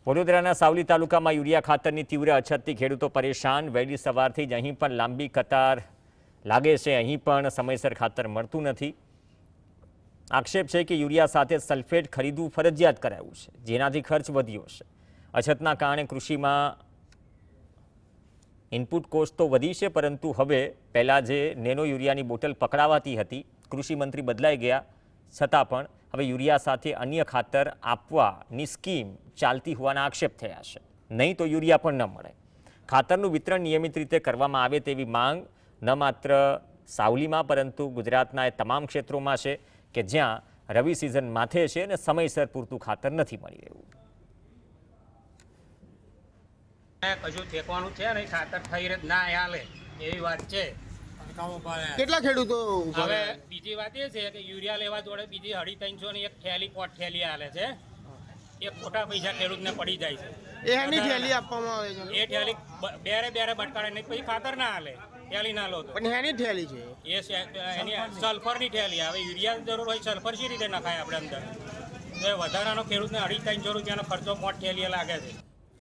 વડોદરાના સાવલી તાલુકામાં યુરિયા ખાતરની તીવ્ર અછતથી ખેડૂતો પરેશાન। વહેલી સવારથી જ અહીં પણ લાંબી કતાર લાગે છે। અહીં પણ સમયસર ખાતર મળતું નથી। આક્ષેપ છે કે યુરિયા સાથે સલ્ફેટ ખરીદવું ફરજિયાત કરાયું છે, જેનાથી ખર્ચ વધ્યો છે। અછતના કારણે કૃષિમાં ઇનપુટ કોસ્ટ તો વધી છે, પરંતુ હવે પહેલાં જે નેનો યુરિયાની બોટલ પકડાવાતી હતી, કૃષિ મંત્રી બદલાઈ ગયા છતાં પણ હવે યુરિયા સાથે અન્ય ખાતર આપવાની સ્કીમ ચાલતી હોવાના આક્ષેપ થયા છે। નહીં તો યુરિયા પણ ન મળે। ખાતરનું વિતરણ નિયમિત રીતે કરવામાં આવે તેવી માંગ ન માત્ર સાવલીમાં પરંતુ ગુજરાતના એ તમામ ક્ષેત્રોમાં છે કે જ્યાં રવિ સિઝન માથે છે અને સમયસર પૂરતું ખાતર નથી મળી રહ્યું। કશું ફેંકવાનું છે ને ખાતર થઈ જ ના હાલે એવી વાત છે। કેટલા ખેડૂતો હવે બીજી વાત એ છે કે યુરિયા લેવા જોડે બીજી 350 ની એક થેલી પોટ થેલી હાલે છે। એ ખોટા પૈસા ખેડૂતને પડી જાય છે। એની થેલી આપવામાં આવે છે, એ થેલી બેરે બટકાડે નહીં, પછી ખાતર ના હાલે, થેલી ના લો તો। પણ એની થેલી છે, એની સલ્ફરની થેલી। હવે યુરિયા જરૂર હોય, સલ્ફર શી રીતે નખાય આપણે અંદર? તો વધારાનો ખેડૂતને 350 રૂપિયાનો ખર્ચો પોટ થેલી લાગે છે।